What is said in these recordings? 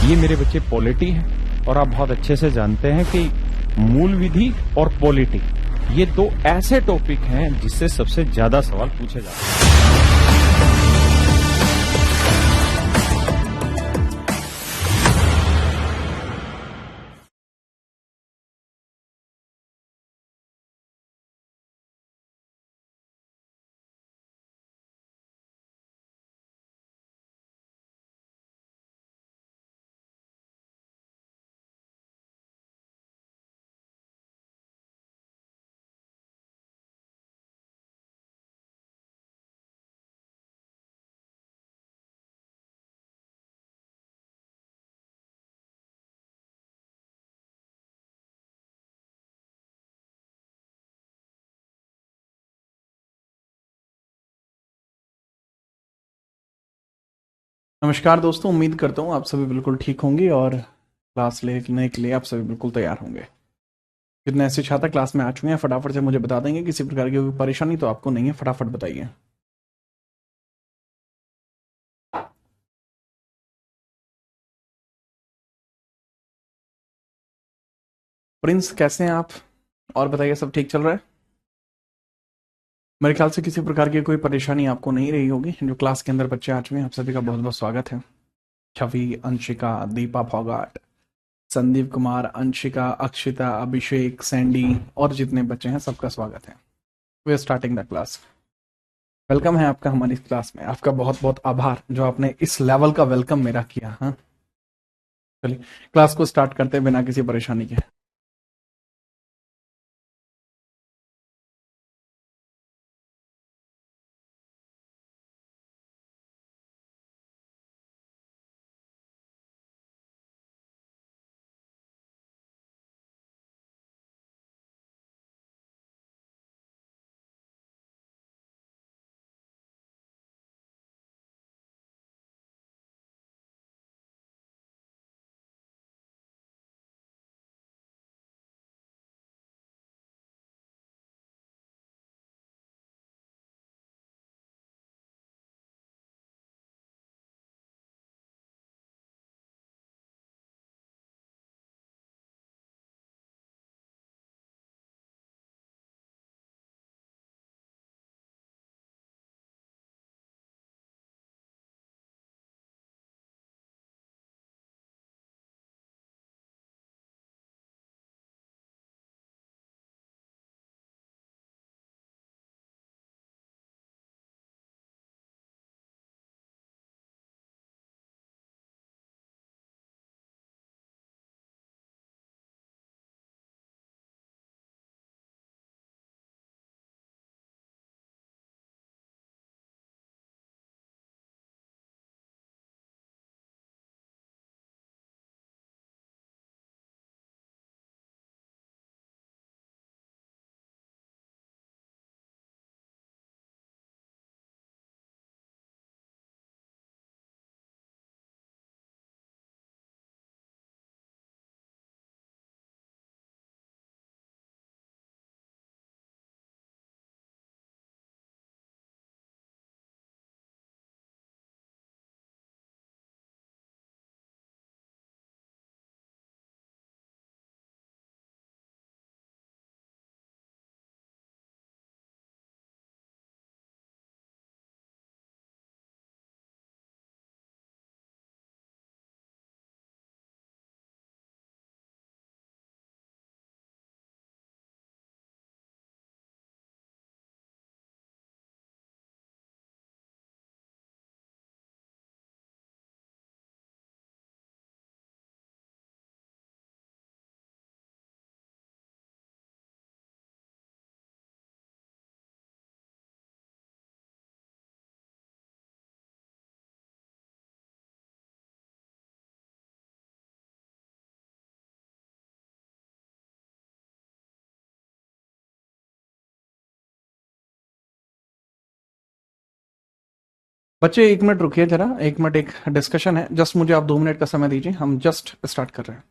ये मेरे बच्चे पॉलिटी है और आप बहुत अच्छे से जानते हैं कि मूल विधि और पॉलिटी ये दो ऐसे टॉपिक हैं जिससे सबसे ज्यादा सवाल पूछे जाते हैं। नमस्कार दोस्तों, उम्मीद करता हूँ आप सभी बिल्कुल ठीक होंगे और क्लास लेने के लिए आप सभी बिल्कुल तैयार होंगे। कितने ऐसे छात्र क्लास में आ चुके हैं फटाफट से मुझे बता देंगे। किसी प्रकार की कोई परेशानी तो आपको नहीं है, फटाफट बताइए। प्रिंस कैसे हैं आप? और बताइए, सब ठीक चल रहा है? मेरे ख्याल से किसी प्रकार की कोई परेशानी आपको नहीं रही होगी। जो क्लास के अंदर बच्चे आ चुके हैं, आप सभी का बहुत बहुत स्वागत है। छवि, अंशिका, दीपा फोगाट, संदीप कुमार, अंशिका, अक्षिता, अभिषेक, सैंडी और जितने बच्चे हैं सबका स्वागत है। We are starting the class. Welcome है आपका हमारी क्लास में। आपका बहुत बहुत आभार जो आपने इस लेवल का वेलकम मेरा किया। हाँ, चलिए क्लास को स्टार्ट करते हैं बिना किसी परेशानी के। बच्चे एक मिनट रुकिए जरा, एक मिनट, एक डिस्कशन है। जस्ट मुझे आप 2 मिनट का समय दीजिए, हम जस्ट स्टार्ट कर रहे हैं।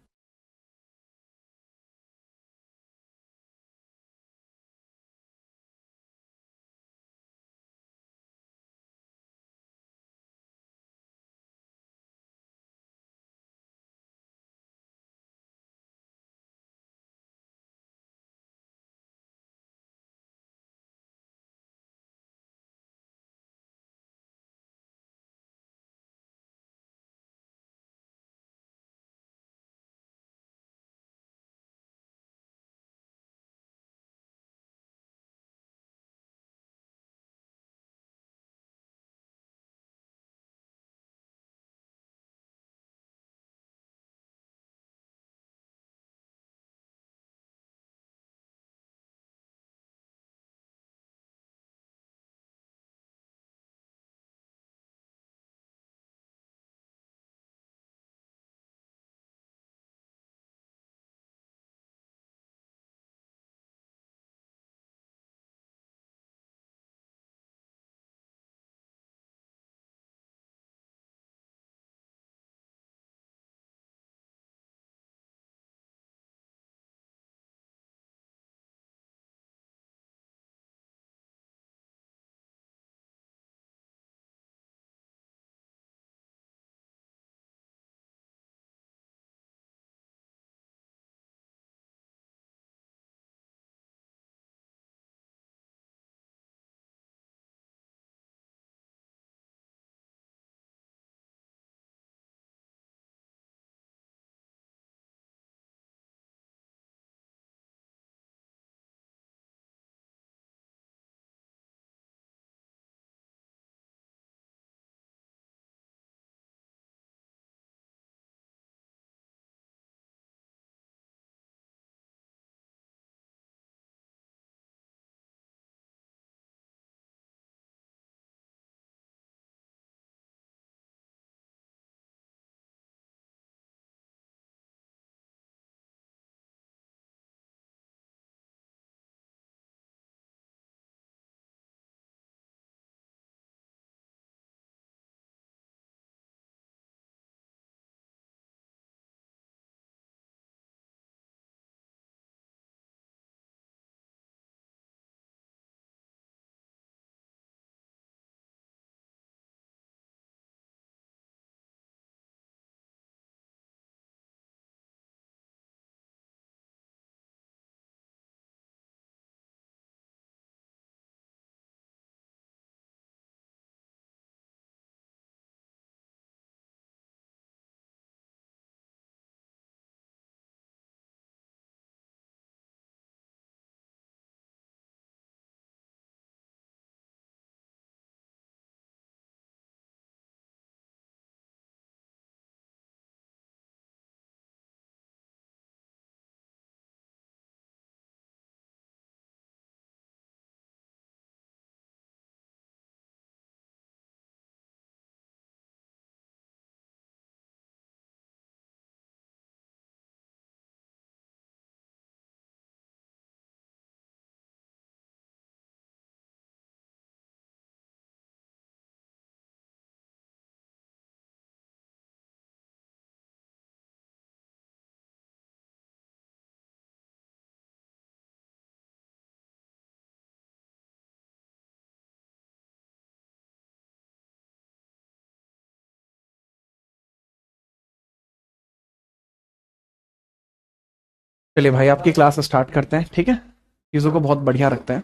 चलिए भाई, आपकी क्लास स्टार्ट करते हैं, ठीक है। चीज़ों को बहुत बढ़िया रखते हैं।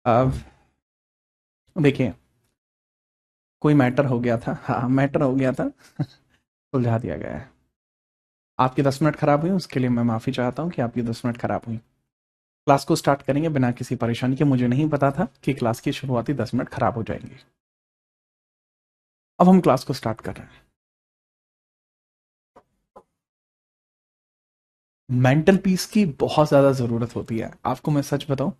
अब देखिए, कोई मैटर हो गया था, हाँ मैटर हो गया था सुलझा दिया गया है। आपकी 10 मिनट खराब हुई, उसके लिए मैं माफ़ी चाहता हूँ कि आपकी 10 मिनट खराब हुई। क्लास को स्टार्ट करेंगे बिना किसी परेशानी के। मुझे नहीं पता था कि क्लास की शुरुआती 10 मिनट खराब हो जाएंगी। अब हम क्लास को स्टार्ट कर रहे हैं। मेंटल पीस की बहुत ज़्यादा ज़रूरत होती है, आपको मैं सच बताऊं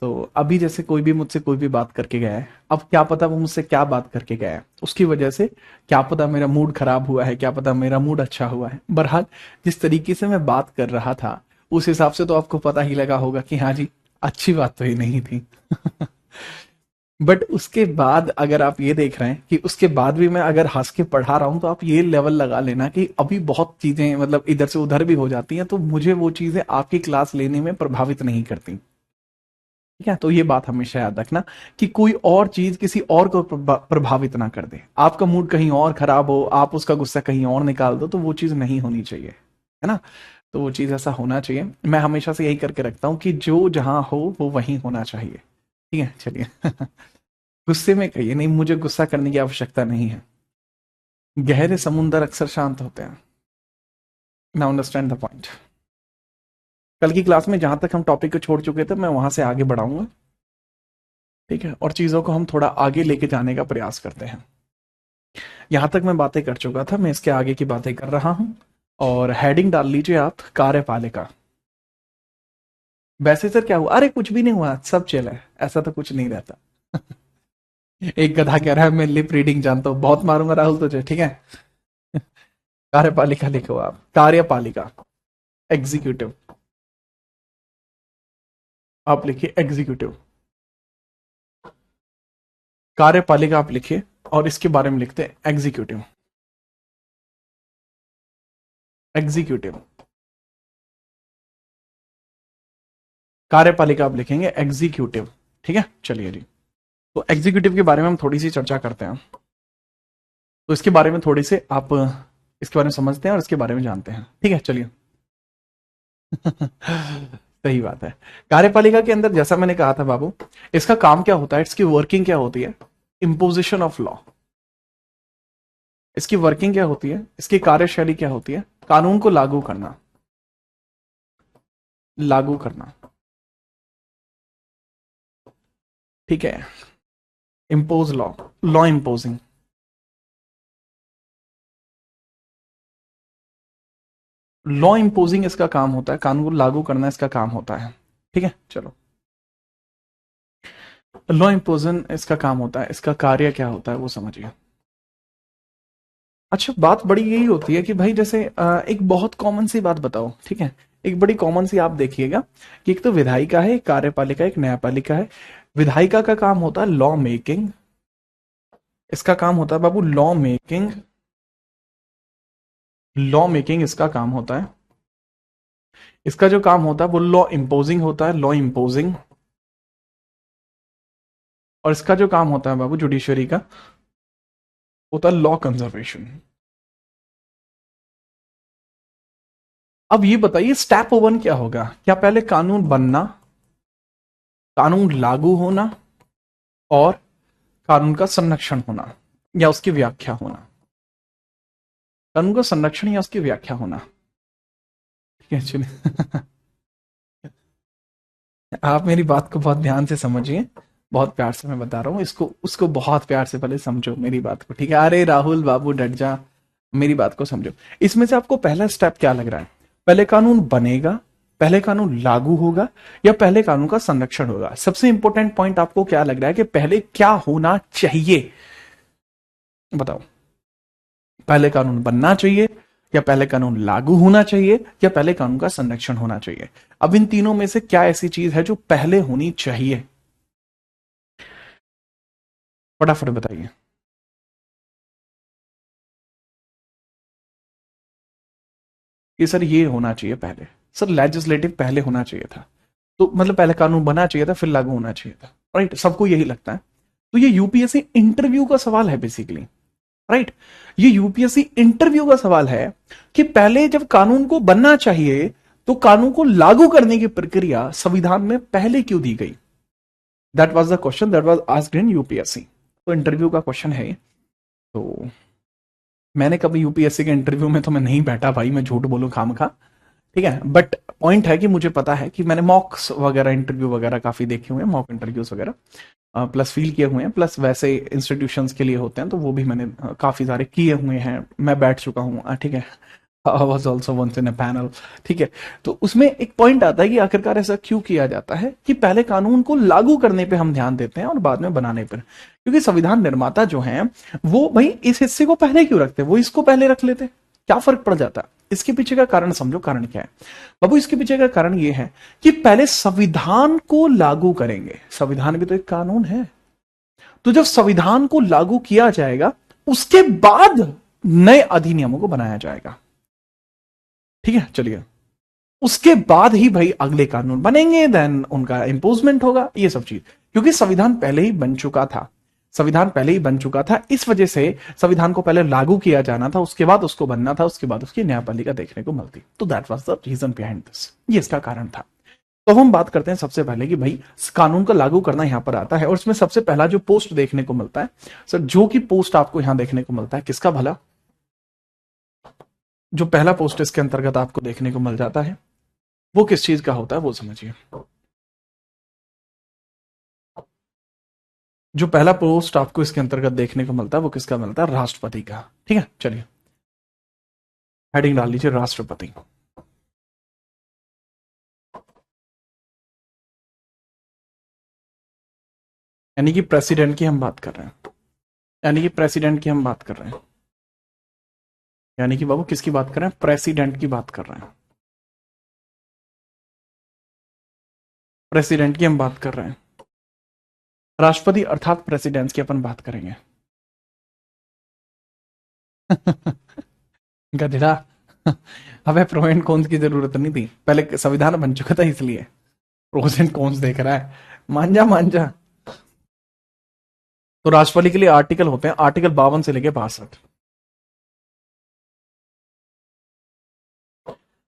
तो। अभी जैसे कोई भी मुझसे कोई भी बात करके गया है, अब क्या पता वो मुझसे क्या बात करके गया है, उसकी वजह से क्या पता मेरा मूड खराब हुआ है, क्या पता मेरा मूड अच्छा हुआ है। बहरहाल जिस तरीके से मैं बात कर रहा था उस हिसाब से तो आपको पता ही लगा होगा कि हाँ जी, अच्छी बात तो ही नहीं थी बट उसके बाद अगर आप ये देख रहे हैं कि उसके बाद भी मैं अगर हंस के पढ़ा रहा हूं, तो आप ये लेवल लगा लेना कि अभी बहुत चीजें मतलब इधर से उधर भी हो जाती हैं, तो मुझे वो चीजें आपकी क्लास लेने में प्रभावित नहीं करती। ठीक है, तो ये बात हमेशा याद रखना कि कोई और चीज किसी और को प्रभावित ना कर दे। आपका मूड कहीं और खराब हो, आप उसका गुस्सा कहीं और निकाल दो, तो वो चीज नहीं होनी चाहिए, है ना। तो वो चीज ऐसा होना चाहिए। मैं हमेशा से यही करके रखता हूं कि जो जहां हो वो वहीं होना चाहिए। ठीक है, चलिए गुस्से में कहिए नहीं, मुझे गुस्सा करने की आवश्यकता नहीं है। गहरे समुंदर अक्सर शांत होते हैं। Now understand the point. कल की क्लास में जहां तक हम टॉपिक को छोड़ चुके थे, मैं वहां से आगे बढ़ाऊंगा, ठीक है, और चीजों को हम थोड़ा आगे लेके जाने का प्रयास करते हैं। यहां तक मैं बातें कर चुका था, मैं इसके आगे की बातें कर रहा हूं। और हेडिंग डाल लीजिए आप, कार्यपालिका। वैसे सर क्या हुआ? अरे कुछ भी नहीं हुआ, सब चला है, ऐसा तो कुछ नहीं रहता एक गधा कह रहा है मैं लिप रीडिंग जानता हूं, बहुत मारूंगा राहुल तुझे, ठीक है कार्यपालिका लिखो आप, कार्यपालिका, एग्जीक्यूटिव। आप लिखिए एग्जीक्यूटिव, कार्यपालिका आप लिखिए, और इसके बारे में लिखते हैं एग्जीक्यूटिव। एग्जीक्यूटिव, कार्यपालिका आप लिखेंगे एग्जीक्यूटिव, ठीक है। चलिए जी, तो एग्जीक्यूटिव के बारे में हम थोड़ी सी चर्चा करते हैं। तो इसके बारे में थोड़ी से आप इसके बारे में समझते हैं और इसके बारे में जानते हैं, ठीक है। चलिए सही बात है। कार्यपालिका के अंदर जैसा मैंने कहा था बाबू, इसका काम क्या होता है, इसकी वर्किंग क्या होती है? Imposition of law. इसकी वर्किंग क्या होती है, इसकी कार्यशैली क्या होती है? कानून को लागू करना, लागू करना, ठीक है। Impose law, law imposing. Law imposing इसका काम होता है, कानून को लागू करना इसका काम होता है, ठीक है। चलो, लॉ इम्पोजन इसका काम होता है, इसका कार्य क्या होता है वो समझिए। अच्छा, बात बड़ी यही होती है कि भाई जैसे एक बहुत कॉमन सी बात बताओ, ठीक है। एक बड़ी कॉमन सी आप देखिएगा कि एक तो विधायिका है, एक कार्यपालिका, एक न्यायपालिका है। विधायिका का काम होता है लॉ मेकिंग, इसका काम होता है बाबू लॉ मेकिंग। लॉ मेकिंग इसका काम होता है। इसका जो काम होता है वो लॉ इम्पोजिंग होता है, लॉ इम्पोजिंग। और इसका जो काम होता है बाबू जुडिशरी का, होता है लॉ कंजर्वेशन। अब ये बताइए स्टेप 1 क्या होगा? क्या पहले कानून बनना, कानून लागू होना, और कानून का संरक्षण होना या उसकी व्याख्या होना? कानून का संरक्षण या उसकी व्याख्या होना, ठीक है। चलिए आप मेरी बात को बहुत ध्यान से समझिए, बहुत प्यार से मैं बता रहा हूं इसको, उसको बहुत प्यार से पहले समझो मेरी बात को, ठीक है। अरे राहुल बाबू डट जा, मेरी बात को समझो। इसमें से आपको पहला स्टेप क्या लग रहा है? पहले कानून बनेगा, पहले कानून लागू होगा, या पहले कानून का संरक्षण होगा? सबसे इंपॉर्टेंट पॉइंट आपको क्या लग रहा है कि पहले क्या होना चाहिए? बताओ, पहले कानून बनना चाहिए, या पहले कानून लागू होना चाहिए, या पहले कानून का संरक्षण होना चाहिए? अब इन तीनों में से क्या ऐसी चीज है जो पहले होनी चाहिए? फटाफट बताइए। कि सर ये होना चाहिए पहले, सर लेजिस्लेटिव पहले होना चाहिए था, तो मतलब पहले कानून बना चाहिए था फिर लागू होना चाहिए था, राइट। सबको यही लगता है। तो ये यूपीएससी इंटरव्यू का सवाल है बेसिकली, राइट। ये यूपीएससी इंटरव्यू का सवाल है कि पहले जब कानून को बनना चाहिए तो कानून को लागू करने की प्रक्रिया संविधान में पहले क्यों दी गई? That was the question that was asked in UPSC. तो इंटरव्यू का क्वेश्चन है। तो मैंने कभी यूपीएससी के इंटरव्यू में तो मैं नहीं बैठा भाई, मैं झूठ बोलूं खामखा, ठीक है। बट पॉइंट है कि मुझे पता है कि मैंने मॉक्स वगैरह इंटरव्यू वगैरह काफी देखे हुए हैं, मॉक इंटरव्यूज वगैरह प्लस फील किए हुए हैं, प्लस वैसे इंस्टीट्यूशंस के लिए होते हैं तो वो भी मैंने काफी सारे किए हुए हैं, मैं बैठ चुका हूँ, ठीक है। I was also once in a panel, ठीक है। तो उसमें एक पॉइंट आता है कि आखिरकार ऐसा क्यों किया जाता है कि पहले कानून को लागू करने पे हम ध्यान देते हैं और बाद में बनाने पर, क्योंकि संविधान निर्माता जो हैं वो भाई इस हिस्से को पहले क्यों रखते, वो इसको पहले रख लेते, क्या फर्क पड़ जाता? इसके पीछे का कारण समझो, कारण क्या है बाबू? इसके पीछे का कारण ये है कि पहले संविधान को लागू करेंगे, संविधान भी तो एक कानून है, तो जब संविधान को लागू किया जाएगा उसके बाद नए अधिनियमों को बनाया जाएगा, ठीक है। चलिए, उसके बाद ही भाई अगले कानून बनेंगे, देन उनका इंपोजमेंट होगा, ये सब चीज, क्योंकि संविधान पहले ही बन चुका था, संविधान पहले ही बन चुका था, इस वजह से संविधान को पहले लागू किया जाना था, उसके बाद उसको बनना था, उसके बाद उसकी न्यायपालिका देखने को मिलती। तो that was the reason behind this, ये इसका कारण था। तो हम बात करते हैं सबसे पहले कि भाई कानून का लागू करना यहां पर आता है, और इसमें सबसे पहला जो पोस्ट देखने को मिलता है सर, जो कि पोस्ट आपको यहां देखने को मिलता है, किसका भला? जो पहला पोस्ट इसके अंतर्गत आपको देखने को मिल जाता है वो किस चीज का होता है, वो समझिए। जो पहला पोस्ट आपको इसके अंतर्गत देखने को मिलता है वो किसका मिलता है? राष्ट्रपति का, ठीक है। चलिए हेडिंग डाल लीजिए, राष्ट्रपति। यानी कि प्रेसिडेंट की हम बात कर रहे हैं, यानी कि प्रेसिडेंट की हम बात कर रहे हैं, यानी कि बाबू किसकी बात कर रहे हैं? प्रेसिडेंट की बात कर रहे हैं, प्रेसिडेंट की हम बात कर रहे हैं। राष्ट्रपति अर्थात प्रेसिडेंट की अपन बात करेंगे। गधेड़ा। अबे प्रो एंड कॉन्स की जरूरत नहीं थी, पहले संविधान बन चुका था इसलिए प्रोस एंड कॉन्स देख रहा है, मांझा मांझा। तो राष्ट्रपति के लिए आर्टिकल होते हैं, आर्टिकल 52 से लेके 62।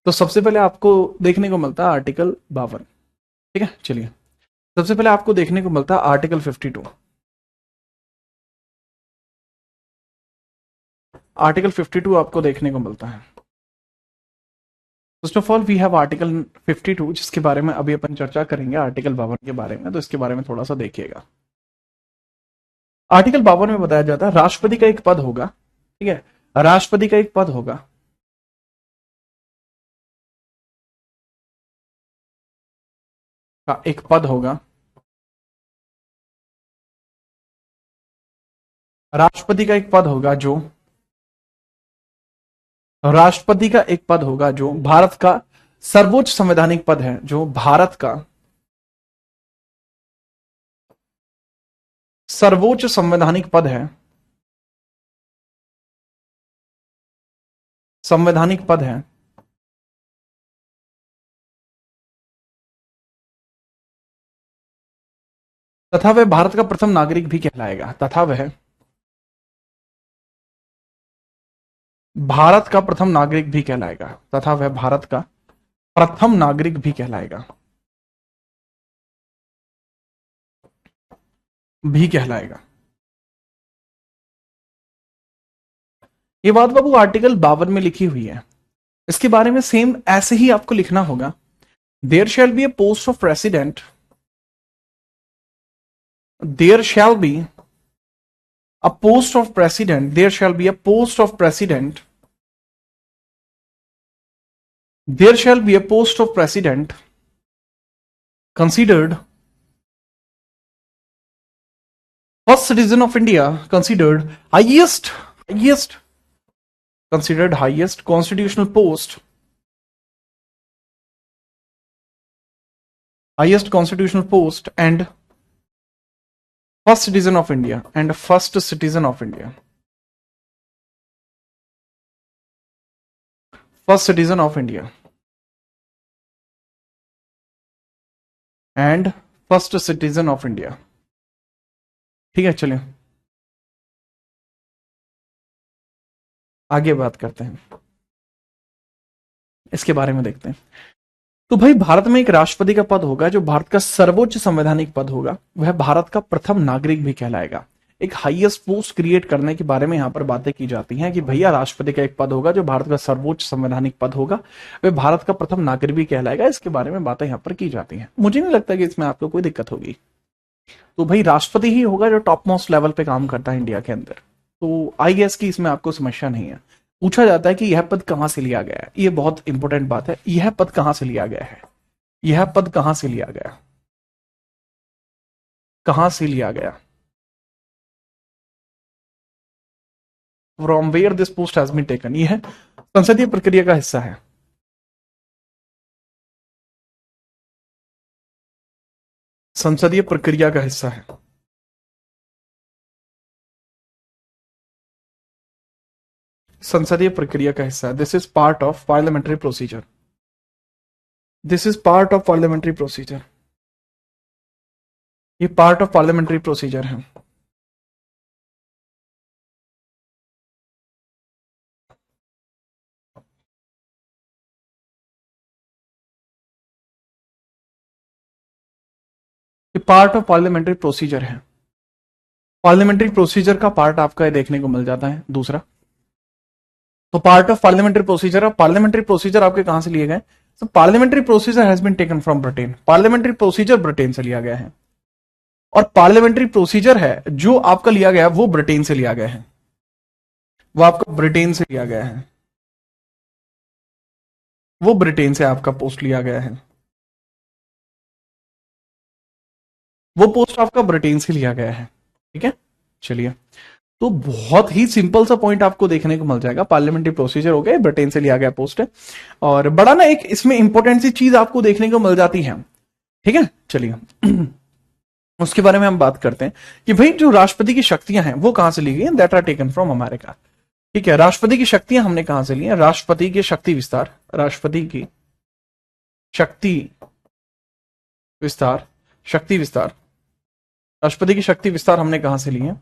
तो सबसे पहले आपको देखने को मिलता है आर्टिकल 52, ठीक है। चलिए सबसे पहले आपको देखने को मिलता है आर्टिकल 52। आर्टिकल 52 आपको देखने को मिलता है। First of all we have article 52, जिसके बारे में अभी अपन चर्चा करेंगे आर्टिकल 52 के बारे में, तो इसके बारे में थोड़ा सा देखिएगा। आर्टिकल 52 में बताया जाता है राष्ट्रपति का एक पद होगा, ठीक है, राष्ट्रपति का एक पद होगा, का एक पद होगा, राष्ट्रपति का एक पद होगा जो, राष्ट्रपति का एक पद होगा जो भारत का सर्वोच्च संवैधानिक पद है, जो भारत का सर्वोच्च संवैधानिक पद है, संवैधानिक पद है, तथा वह भारत का प्रथम नागरिक भी कहलाएगा, तथा वह भारत का प्रथम नागरिक भी कहलाएगा, तथा वह भारत का प्रथम नागरिक भी कहलाएगा, भी कहलाएगा। ये बात बाबू आर्टिकल 52 में लिखी हुई है। इसके बारे में सेम ऐसे ही आपको लिखना होगा, there shall be a post of president, there shall be a post of president, there shall be a post of president, there shall be a post of president considered first citizen of India, considered highest considered highest constitutional post, highest constitutional post, and first citizen of India, and first citizen of India, first citizen of India, and first citizen of India, ठीक है। चलिए आगे बात करते हैं, इसके बारे में देखते हैं। तो भाई भारत में एक राष्ट्रपति का पद होगा जो भारत का सर्वोच्च संवैधानिक पद होगा, वह भारत का प्रथम नागरिक भी कहलाएगा। एक हाईएस्ट पोस्ट क्रिएट करने के बारे में यहां पर बातें की जाती हैं कि भैया राष्ट्रपति का एक पद होगा जो भारत का सर्वोच्च संवैधानिक पद होगा, वह भारत का प्रथम नागरिक भी कहलाएगा। इसके बारे में बातें यहां पर की जाती हैं। मुझे नहीं लगता कि इसमें आपको कोई दिक्कत होगी। तो भाई राष्ट्रपति ही होगा जो टॉप मोस्ट लेवल पे काम करता है इंडिया के अंदर। तो आई गेस कि इसमें आपको समस्या नहीं है। पूछा जाता है कि यह पद कहां से लिया गया है। ये बहुत इंपॉर्टेंट बात है, यह पद कहां से लिया गया है। यह पद कहां से लिया गया, कहां से लिया गया, from where this post has been taken. यह संसदीय प्रक्रिया का हिस्सा है। संसदीय प्रक्रिया का हिस्सा है। संसदीय प्रक्रिया का हिस्सा है। This is part of parliamentary procedure. This is part of parliamentary procedure. ये पार्ट ऑफ पार्लियामेंट्री प्रोसीजर है। ये पार्ट ऑफ पार्लियामेंट्री प्रोसीजर है। पार्लियामेंट्री प्रोसीजर का पार्ट आपका ये देखने को मिल जाता है। दूसरा, तो पार्ट ऑफ पार्लियामेंट्री प्रोसीजर, और पार्लियामेंट्री प्रोसीजर आपके कहां से लिए गए। तो parliamentary procedure has been taken from Britain. Parliamentary procedure Britain से लिया गया है, और पार्लियामेंट्री प्रोसीजर है जो आपका लिया गया है वो ब्रिटेन से लिया गया है। वो आपका ब्रिटेन से लिया गया है। वो ब्रिटेन से आपका पोस्ट लिया गया है। वो पोस्ट आपका ब्रिटेन से लिया गया है। ठीक है, चलिए। तो बहुत ही सिंपल सा पॉइंट आपको देखने को मिल जाएगा। पार्लियामेंट्री प्रोसीजर हो गया, ब्रिटेन से लिया गया पोस्ट है। और बड़ा ना एक इसमें इंपॉर्टेंट सी चीज आपको देखने को मिल जाती है। ठीक है, चलिए उसके बारे में हम बात करते हैं कि भाई जो राष्ट्रपति की शक्तियां हैं वो कहां से ली गई हैं। That are taken from America. ठीक है, राष्ट्रपति की शक्तियां हमने कहां से ली हैं। राष्ट्रपति के शक्ति विस्तार, राष्ट्रपति की शक्ति विस्तार, शक्ति विस्तार, राष्ट्रपति की शक्ति विस्तार हमने कहां से ली है।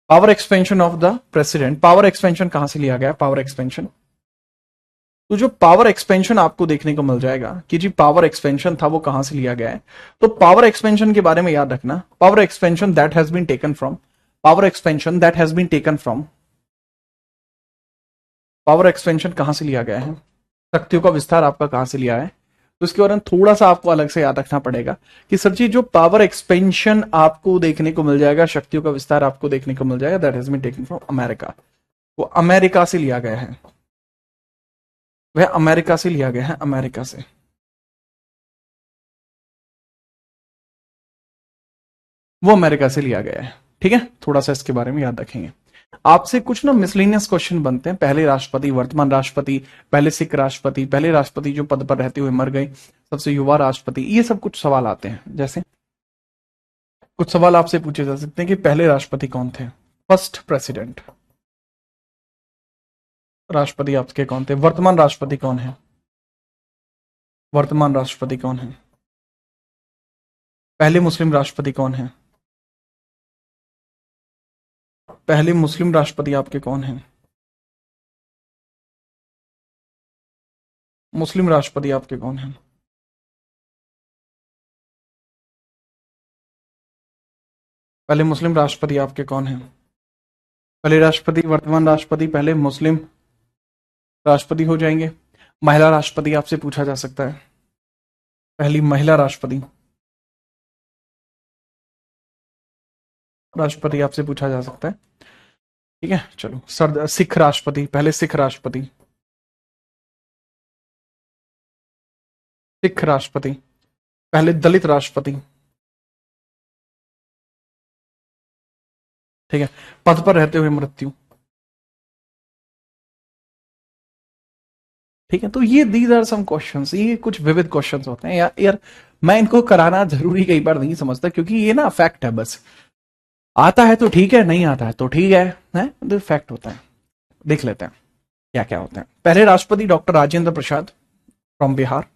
Power expansion of the president, power expansion कहां से लिया गया। पावर एक्सपेंशन, तो जो पावर एक्सपेंशन आपको देखने को मिल जाएगा कि जी पावर एक्सपेंशन था वो कहां से लिया गया है। तो पावर एक्सपेंशन के बारे में याद रखना, power expansion that has been taken from, power expansion that has been taken from, power expansion कहां से लिया गया है। शक्तियों का विस्तार आपका कहां से लिया है। तो इसके बारे में थोड़ा सा आपको अलग से याद रखना पड़ेगा कि सर जी जो पावर एक्सपेंशन आपको देखने को मिल जाएगा, शक्तियों का विस्तार आपको देखने को मिल जाएगा, that has been taken from America. वो अमेरिका से लिया गया है, वह अमेरिका से लिया गया है, अमेरिका से। वो अमेरिका से लिया गया है। ठीक है, थोड़ा सा इसके बारे में याद रखेंगे। आपसे कुछ ना मिसलेनियस क्वेश्चन बनते हैं। पहले राष्ट्रपति, वर्तमान राष्ट्रपति, पहले सिख राष्ट्रपति, पहले राष्ट्रपति जो पद पर रहते हुए मर गए, सबसे युवा राष्ट्रपति, ये सब कुछ सवाल आते हैं। जैसे कुछ सवाल आपसे पूछे जा सकते हैं कि पहले राष्ट्रपति कौन थे, फर्स्ट प्रेसिडेंट राष्ट्रपति आपके कौन थे। वर्तमान राष्ट्रपति कौन है, वर्तमान राष्ट्रपति कौन है। पहले मुस्लिम राष्ट्रपति कौन है, पहले मुस्लिम राष्ट्रपति आपके कौन हैं। मुस्लिम राष्ट्रपति आपके कौन हैं। पहले मुस्लिम राष्ट्रपति आपके कौन हैं। पहले राष्ट्रपति, वर्तमान राष्ट्रपति, पहले मुस्लिम राष्ट्रपति हो जाएंगे। महिला राष्ट्रपति आपसे पूछा जा सकता है, पहली महिला राष्ट्रपति, राष्ट्रपति आपसे पूछा जा सकता है। ठीक है, चलो। सर सिख राष्ट्रपति, पहले सिख राष्ट्रपति, सिख राष्ट्रपति, पहले दलित राष्ट्रपति। ठीक है, पद पर रहते हुए मृत्यु। ठीक है, तो ये दीज आर सम क्वेश्चंस, ये कुछ विविध क्वेश्चंस होते हैं यार मैं इनको कराना जरूरी कई बार नहीं समझता, क्योंकि ये ना फैक्ट है। बस आता है तो ठीक है, नहीं आता है तो ठीक है तो फैक्ट होता है। देख लेते हैं क्या क्या होता है। पहले राष्ट्रपति doctor Rajendra Prasad from Bihar,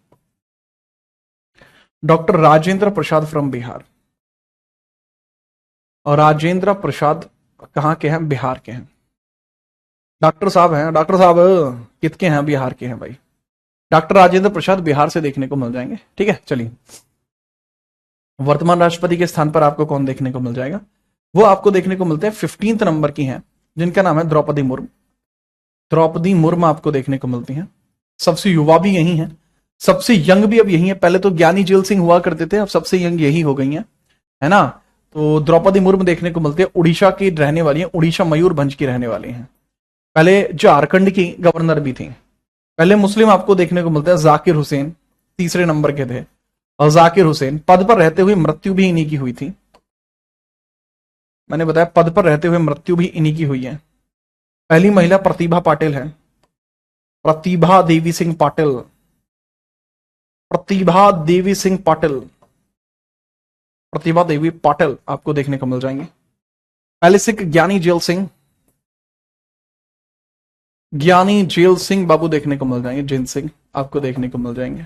doctor Rajendra Prasad from Bihar. और राजेंद्र प्रसाद कहाँ के हैं, बिहार के हैं। डॉक्टर साहब हैं, डॉक्टर साहब कितके हैं, बिहार के हैं भाई। डॉक्टर राजेंद्र प्रसाद बिहार से देखने को मिल जाएंगे। ठीक है, चलिए। वर्तमान राष्ट्रपति के स्थान पर आपको कौन देखने को मिल जाएगा? वो आपको देखने को मिलते हैं 15th नंबर की हैं, जिनका नाम है द्रौपदी मुर्मू। द्रौपदी मुर्मू आपको देखने को मिलती हैं। सबसे युवा भी यही है, सबसे यंग भी अब यही है। पहले तो ज्ञानी जेल सिंह हुआ करते थे, अब सबसे यंग यही हो गई हैं, है ना। तो द्रौपदी मुर्मू देखने को मिलती है, उड़ीसा की रहने वाली है, उड़ीसा मयूरभंज की रहने वाली हैं। पहले झारखंड की गवर्नर भी थी। पहले मुस्लिम आपको देखने को मिलते हैं जाकिर हुसैन, तीसरे नंबर के थे। और जाकिर हुसैन पद पर रहते हुए मृत्यु भी इन्हीं की हुई थी। मैंने बताया पद पर रहते हुए मृत्यु भी इन्हीं की हुई है। पहली महिला प्रतिभा पाटिल है, प्रतिभा देवी सिंह पाटिल, प्रतिभा देवी सिंह पाटिल, प्रतिभा देवी पाटिल आपको देखने को मिल जाएंगे। पहले सिख ज्ञानी जेल सिंह, ज्ञानी जेल सिंह बाबू देखने को मिल जाएंगे, जैन सिंह आपको देखने को मिल जाएंगे।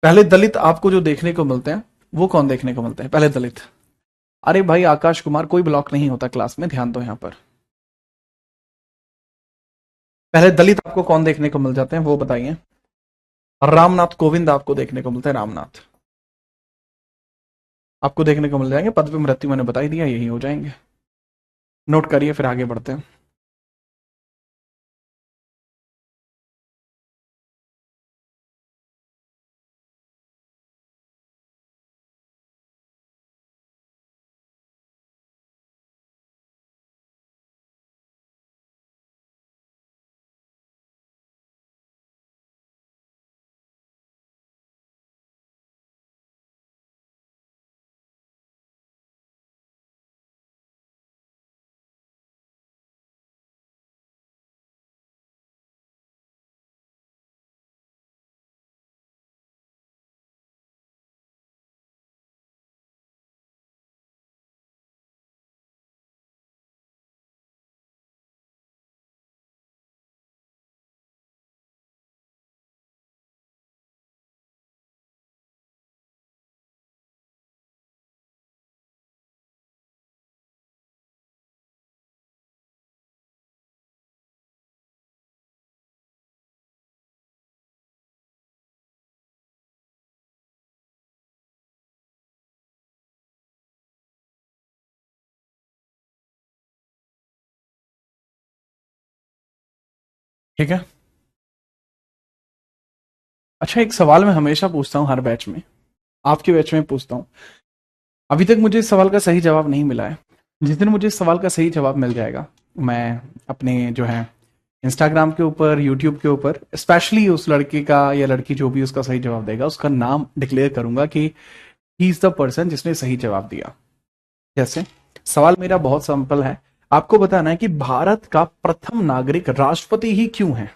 पहले दलित आपको जो देखने को मिलते हैं वो कौन देखने को मिलते हैं? पहले दलित, अरे भाई आकाश कुमार, कोई ब्लॉक नहीं होता क्लास में, ध्यान दो यहां पर। पहले दलित आपको कौन देखने को मिल जाते हैं वो बताइए? रामनाथ कोविंद आपको देखने को मिलते हैं, रामनाथ आपको देखने को मिल जाएंगे। पद पे मृत्यु मैंने बता ही दिया, यही हो जाएंगे, नोट करिए, फिर आगे बढ़ते हैं। ठीक है, अच्छा एक सवाल मैं हमेशा पूछता हूं हर बैच में, आपके बैच में पूछता हूं। अभी तक मुझे इस सवाल का सही जवाब नहीं मिला है। जिस दिन मुझे इस सवाल का सही जवाब मिल जाएगा, मैं अपने जो है इंस्टाग्राम के ऊपर, यूट्यूब के ऊपर, स्पेशली उस लड़के का या लड़की जो भी उसका सही जवाब देगा, उसका नाम डिक्लेयर करूंगा कि ही इज द पर्सन जिसने सही जवाब दिया। जैसे सवाल मेरा बहुत सिंपल है, आपको बताना है कि भारत का प्रथम नागरिक राष्ट्रपति ही क्यों है?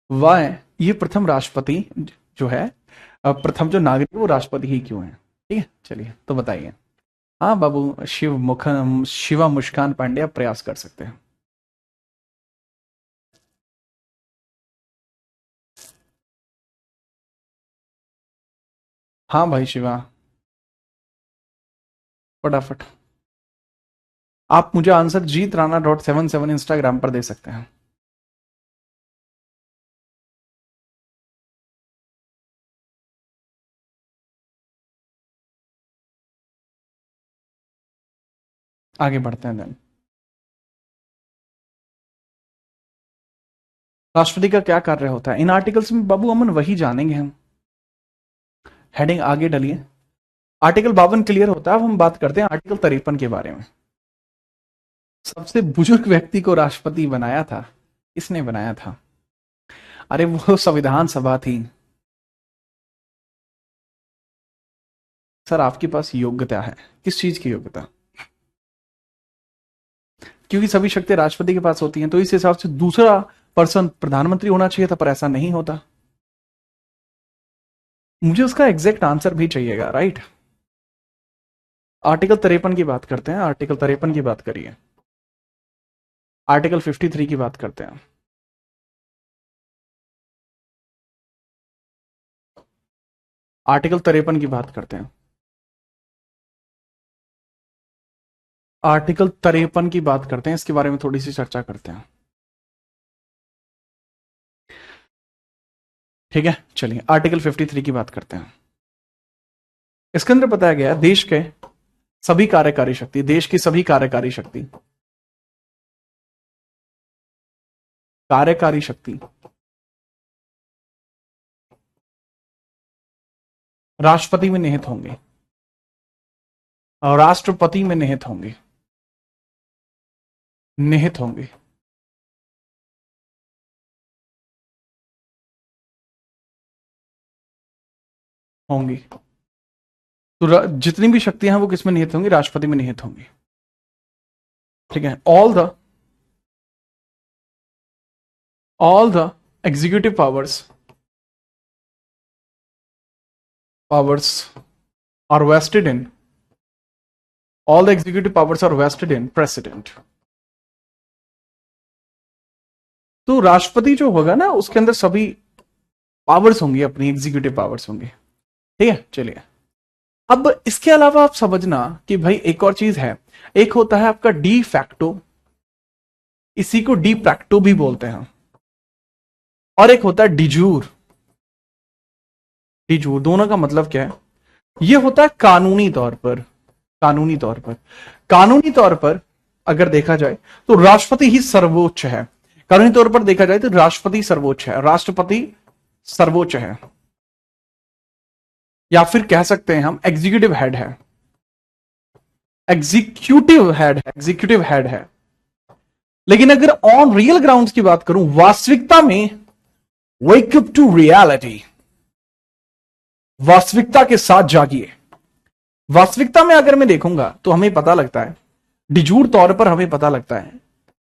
वह ये प्रथम राष्ट्रपति जो है, प्रथम जो नागरिक वो राष्ट्रपति ही क्यों है? ठीक है, चलिए तो बताइए। हाँ बाबू, शिवा मुस्कान पांडे आप प्रयास कर सकते हैं। हाँ भाई शिवा, फटाफट आप मुझे आंसर GTRANA.77 इंस्टाग्राम पर दे सकते हैं। आगे बढ़ते हैं देन। राष्ट्रपति का क्या कार्य होता है इन आर्टिकल्स में? बाबू अमन वही जानेंगे हम। हेडिंग आगे डलिए। आर्टिकल 52 क्लियर होता है, अब हम बात करते हैं आर्टिकल 53 के बारे में। सबसे बुजुर्ग व्यक्ति को राष्ट्रपति बनाया था, किसने बनाया था? अरे वो संविधान सभा थी। सर आपके पास योग्यता है, किस चीज की योग्यता? क्योंकि सभी शक्ति राष्ट्रपति के पास होती हैं, तो इस हिसाब से दूसरा पर्सन प्रधानमंत्री होना चाहिए था, पर ऐसा नहीं होता। मुझे उसका एग्जैक्ट आंसर भी चाहिएगा, राइट? आर्टिकल 53 की बात करते हैं, आर्टिकल 53 की बात करिए। आर्टिकल 53 की बात करते हैं। आर्टिकल 53 की बात करते हैं। आर्टिकल 53 की बात करते हैं, इसके बारे में थोड़ी सी चर्चा करते हैं। ठीक है, चलिए आर्टिकल 53 की बात करते हैं। इसके अंदर बताया गया है देश के सभी कार्यकारी शक्ति, देश की सभी कार्यकारी शक्ति, कार्यकारी शक्ति राष्ट्रपति में निहित होंगे और राष्ट्रपति में निहित होंगे, निहित होंगे। होंगी तो जितनी भी शक्तियां हैं वो किसमें निहित होंगी? राष्ट्रपति में निहित होंगी। ठीक है, all the executive powers are vested in, all the executive powers are vested in president। तो राष्ट्रपति जो होगा ना उसके अंदर सभी पावर्स होंगी, अपनी एग्जीक्यूटिव पावर्स होंगी। ठीक है, चलिए अब इसके अलावा आप समझना कि भाई एक और चीज है, एक होता है आपका डी फैक्टो, इसी को डी प्रैक्टो भी बोलते हैं, और एक होता है डिजूर। डिजूर दोनों का मतलब क्या है? यह होता है कानूनी तौर पर, कानूनी तौर पर, कानूनी तौर पर अगर देखा जाए तो राष्ट्रपति ही सर्वोच्च है। कानूनी तौर पर देखा जाए तो राष्ट्रपति सर्वोच्च है, राष्ट्रपति सर्वोच्च है, या फिर कह सकते हैं हम एग्जीक्यूटिव हेड है, एग्जीक्यूटिव हेड है, एग्जीक्यूटिव हेड है। लेकिन अगर ऑन रियल ग्राउंड्स की बात करूं, वास्तविकता में, वेक अप टू रियलिटी, वास्तविकता के साथ जागिए। वास्तविकता में अगर मैं देखूंगा तो हमें पता लगता है, डिजूर तौर पर हमें पता लगता है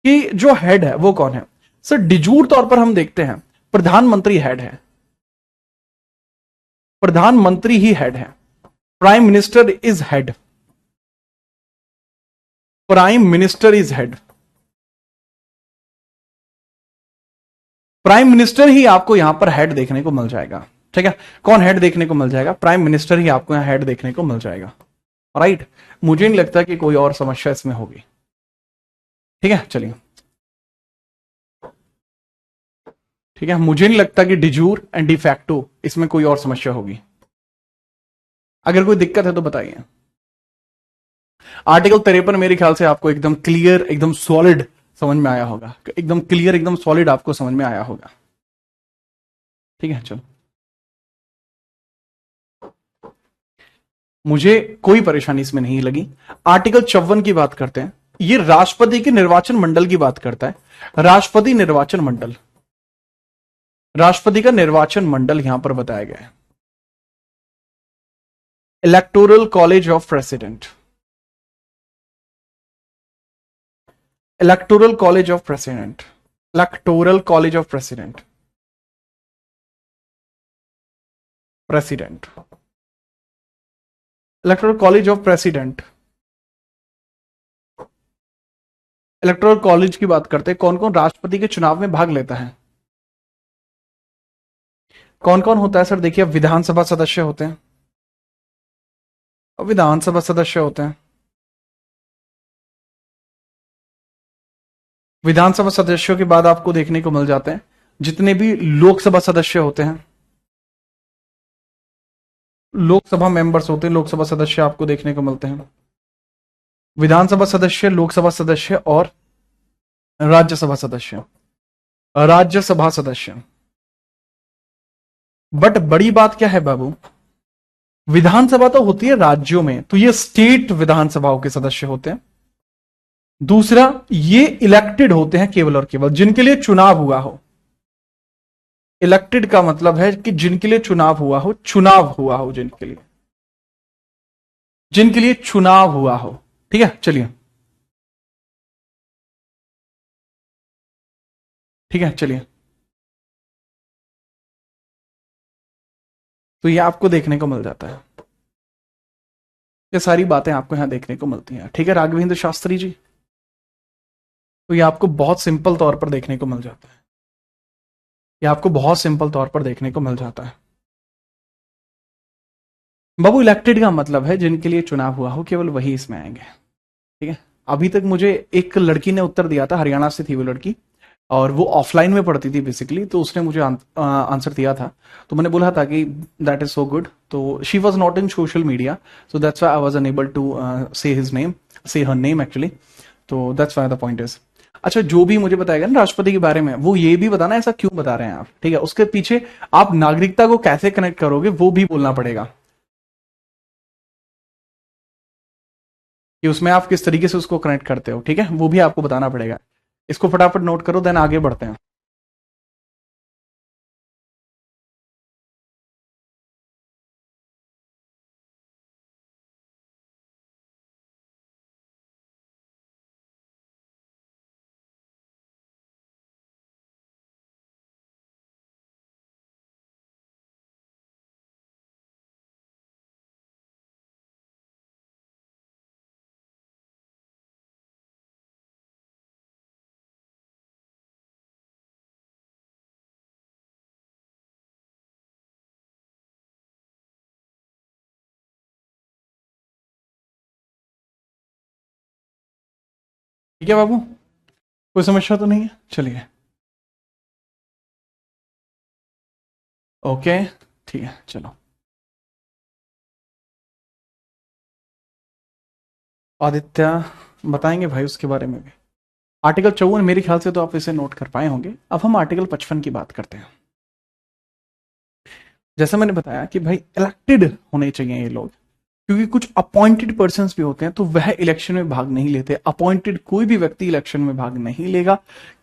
कि जो हेड है वो कौन है। सर डिजूर तौर पर हम देखते हैं प्रधानमंत्री हेड है, प्रधानमंत्री ही हेड है, prime minister is head, prime minister is head, prime minister ही आपको यहां पर हेड देखने को मिल जाएगा। ठीक है, कौन हेड देखने को मिल जाएगा? प्राइम मिनिस्टर ही आपको यहां हेड देखने को मिल जाएगा। राइट, मुझे नहीं लगता कि कोई और समस्या इसमें होगी। ठीक है, चलिए, ठीक है, मुझे नहीं लगता कि डिजूर एंड डिफैक्टो इसमें कोई और समस्या होगी। अगर कोई दिक्कत है तो बताइए। आर्टिकल 53 मेरे ख्याल से आपको एकदम क्लियर, एकदम सॉलिड समझ में आया होगा, एकदम क्लियर, एकदम सॉलिड आपको समझ में आया होगा। ठीक है, चलो, मुझे कोई परेशानी इसमें नहीं लगी। आर्टिकल 54 की बात करते हैं, ये राष्ट्रपति के निर्वाचन मंडल की बात करता है। राष्ट्रपति निर्वाचन मंडल, राष्ट्रपति का निर्वाचन मंडल यहां पर बताया गया है। Electoral college of president, electoral college of president, electoral college of president, president, electoral college of president, electoral college की बात करते हैं। कौन कौन राष्ट्रपति के चुनाव में भाग लेता है? कौन कौन होता है सर? देखिए, विधानसभा सदस्य होते हैं, विधानसभा सदस्य होते हैं, विधानसभा सदस्यों के बाद आपको देखने को मिल जाते हैं जितने भी लोकसभा सदस्य होते हैं, लोकसभा मेंबर्स होते हैं, लोकसभा सदस्य आपको देखने को मिलते हैं। विधानसभा सदस्य, लोकसभा सदस्य और राज्यसभा सदस्य, राज्यसभा सदस्य। बट बड़ी बात क्या है बाबू, विधानसभा तो होती है राज्यों में, तो ये स्टेट विधानसभाओं के सदस्य होते हैं। दूसरा, ये इलेक्टेड होते हैं केवल और केवल जिनके लिए चुनाव हुआ हो। इलेक्टेड का मतलब है कि जिनके लिए चुनाव हुआ हो, चुनाव हुआ हो, जिनके लिए, जिनके लिए चुनाव हुआ हो। ठीक है, चलिए, ठीक है, चलिए, तो ये आपको देखने को मिल जाता है, ये सारी बातें आपको यहां देखने को मिलती हैं। ठीक है राघवेंद्र शास्त्री जी, तो ये आपको बहुत सिंपल तौर पर देखने को मिल जाता है, ये आपको बहुत सिंपल तौर पर देखने को मिल जाता है बाबू। इलेक्टेड का मतलब है जिनके लिए चुनाव हुआ हो, केवल वही इसमें आएंगे। ठीक है, अभी तक मुझे एक लड़की ने उत्तर दिया था, हरियाणा से थी वो लड़की, और वो ऑफलाइन में पढ़ती थी बेसिकली, तो उसने मुझे आंसर दिया था। तो मैंने बोला था कि दैट इज सो गुड। तो she was not in social media, so that's why I was unable to say her name actually. तो that's why the point is. अच्छा, जो भी मुझे बताएगा ना राष्ट्रपति के बारे में, वो ये भी बताना ऐसा क्यों बता रहे हैं आप, ठीक है। उसके पीछे आप नागरिकता को कैसे कनेक्ट करोगे वो भी बोलना पड़ेगा, कि उसमें आप किस तरीके से उसको कनेक्ट करते हो, ठीक है, वो भी आपको बताना पड़ेगा। इसको फटाफट नोट करो, देन आगे बढ़ते हैं। ठीक है बाबू, कोई समस्या तो नहीं है, चलिए। ओके, ठीक है, चलो। आदित्य बताएंगे भाई उसके बारे में भी। आर्टिकल 54 मेरे ख्याल से तो आप इसे नोट कर पाए होंगे। अब हम आर्टिकल 55 की बात करते हैं। जैसा मैंने बताया कि भाई इलेक्टेड होने चाहिए ये लोग, क्योंकि कुछ अपॉइंटेड पर्सन भी होते हैं तो वह इलेक्शन में भाग नहीं लेते। अपॉइंटेड कोई भी व्यक्ति इलेक्शन में भाग नहीं लेगा,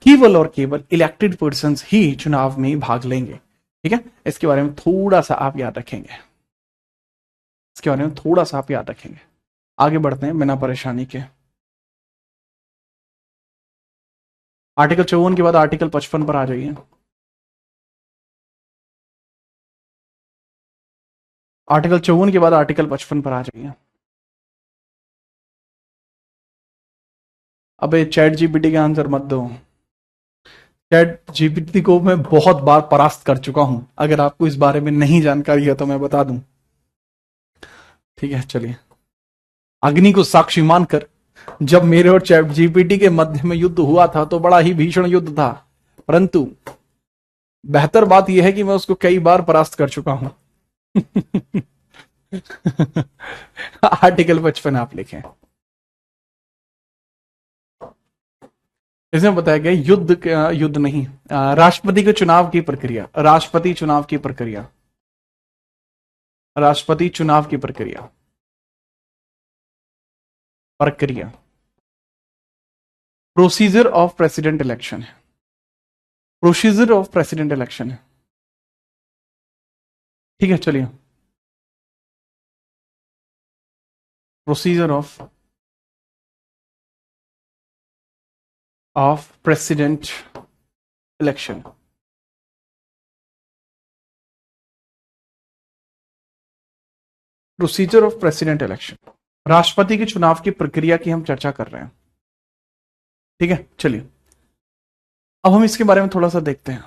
केवल और केवल इलेक्टेड पर्सन ही चुनाव में भाग लेंगे, ठीक है। इसके बारे में थोड़ा सा आप याद रखेंगे, इसके बारे में थोड़ा सा आप याद रखेंगे। आगे बढ़ते हैं बिना परेशानी के। आर्टिकल 54 के बाद आर्टिकल 55 पर आ जाइए। आर्टिकल 54 के बाद आर्टिकल 55 पर आ जाइए। अबे चैट जीपीटी का आंसर मत दो। चैट जीपीटी को मैं बहुत बार परास्त कर चुका हूं, अगर आपको इस बारे में नहीं जानकारी है तो मैं बता दूं, ठीक है। चलिए, अग्नि को साक्षी मानकर जब मेरे और चैट जीपीटी के मध्य में युद्ध हुआ था तो बड़ा ही भीषण युद्ध था, परंतु बेहतर बात यह है कि मैं उसको कई बार परास्त कर चुका हूं। आर्टिकल 55 आप लिखें। इसमें बताया गया युद्ध नहीं, राष्ट्रपति के चुनाव की प्रक्रिया, राष्ट्रपति चुनाव की प्रक्रिया, राष्ट्रपति चुनाव की प्रक्रिया, प्रक्रिया, प्रोसीजर ऑफ प्रेसिडेंट इलेक्शन है, प्रोसीजर ऑफ प्रेसिडेंट इलेक्शन है, ठीक है। चलिए, procedure of president election. Procedure of president election, राष्ट्रपति के चुनाव की प्रक्रिया की हम चर्चा कर रहे हैं, ठीक है। चलिए, अब हम इसके बारे में थोड़ा सा देखते हैं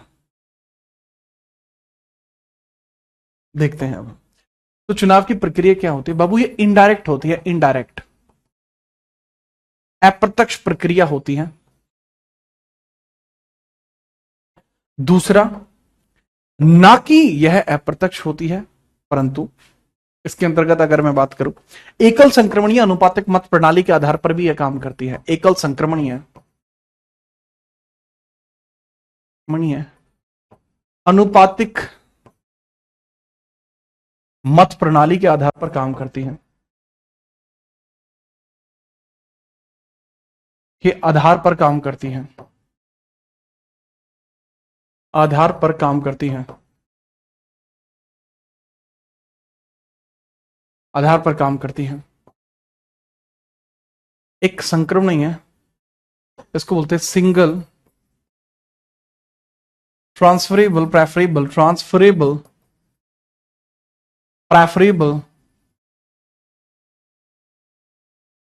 अब। तो चुनाव की प्रक्रिया क्या होती है बाबू, ये इनडायरेक्ट होती है, इनडायरेक्ट, अप्रत्यक्ष प्रक्रिया होती है। दूसरा, ना कि यह अप्रत्यक्ष होती है, परंतु इसके अंतर्गत अगर मैं बात करूं, एकल संक्रमणीय अनुपातिक मत प्रणाली के आधार पर भी यह काम करती है। एकल संक्रमणीय अनुपातिक मत प्रणाली के आधार पर काम करती है, ये आधार पर काम करती है, आधार पर काम करती है, आधार पर काम करती है। एक संक्रमण है, इसको बोलते हैं single transferable preferable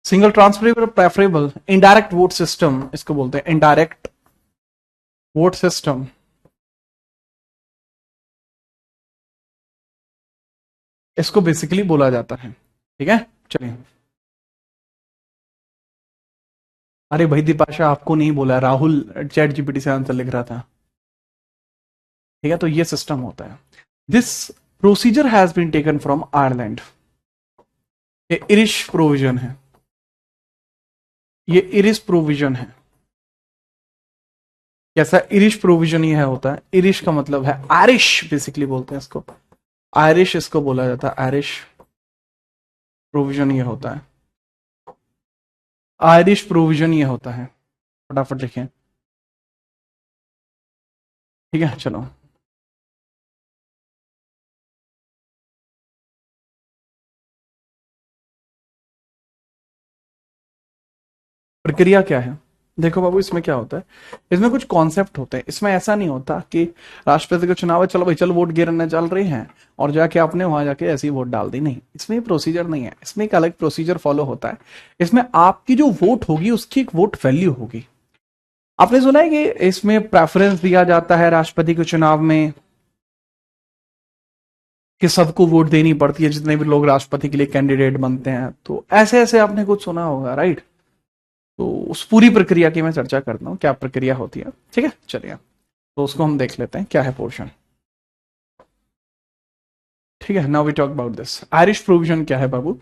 single transferable preferable indirect vote system, इसको बोलते हैं इनडायरेक्ट वोट सिस्टम। इसको बेसिकली बोला जाता है, ठीक है। चलिए, अरे भाई दीपाशा, आपको नहीं बोला, राहुल चैट जीपीटी से आंसर लिख रहा था। ठीक है, तो ये सिस्टम होता है। This procedure has been taken from Ireland. ये इरिश प्रोविजन है, ये इरिश प्रोविजन है। कैसा इरिश प्रोविजन ये है होता है? इरिश का मतलब है आयरिश, बेसिकली बोलते हैं इसको, आयरिश इसको बोला जाता है। आयरिश प्रोविजन ये होता है, आयरिश प्रोविजन ये होता है। फटाफट लिखें। ठीक है, चलो। प्रक्रिया क्या है? देखो बाबू, इसमें क्या होता है, इसमें कुछ कॉन्सेप्ट होते हैं। इसमें ऐसा नहीं होता कि राष्ट्रपति का चुनाव है, चलो भाई चलो वोट गिरने चल रहे हैं और जाके आपने वहां जाके ऐसे ही वोट डाल दी। नहीं, इसमें प्रोसीजर नहीं है, इसमें एक अलग प्रोसीजर फॉलो होता है। इसमें आपकी जो वोट होगी उसकी एक वोट वैल्यू होगी। आपने सुना है कि इसमें प्रेफरेंस दिया जाता है राष्ट्रपति के चुनाव में कि सबको वोट देनी पड़ती है, जितने भी लोग राष्ट्रपति के लिए कैंडिडेट बनते हैं। तो ऐसे ऐसे आपने कुछ सुना होगा, राइट? तो उस पूरी प्रक्रिया की मैं चर्चा करता हूं, क्या प्रक्रिया होती है। ठीक है, चलिए तो उसको हम देख लेते हैं क्या है पोर्शन। ठीक है, now we talk about this Irish provision. क्या है बाबू?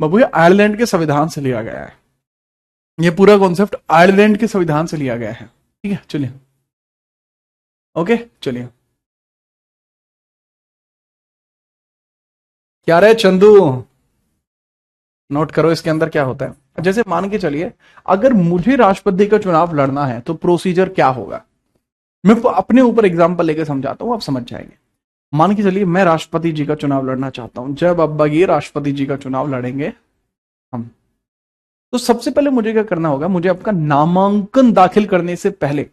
बाबू ये आयरलैंड के संविधान से लिया गया है। ये पूरा कॉन्सेप्ट आयरलैंड के संविधान से लिया गया है। ठीक है, चलिए। ओके, चलिए। क्या रहे चंदू, नोट करो इसके अंदर क्या होता है। जैसे मान के चलिए, अगर मुझे राष्ट्रपति का चुनाव लड़ना है तो प्रोसीजर क्या होगा, मैं अपने ऊपर एग्जांपल लेके समझाता हूं, आप समझ जाएंगे। मान के चलिए मैं राष्ट्रपति जी का चुनाव लड़ना चाहता हूं। जब अब्बा ये राष्ट्रपति जी का चुनाव लड़ेंगे हम, तो सबसे पहले मुझे क्या करना होगा, मुझे आपका नामांकन दाखिल करने से पहले,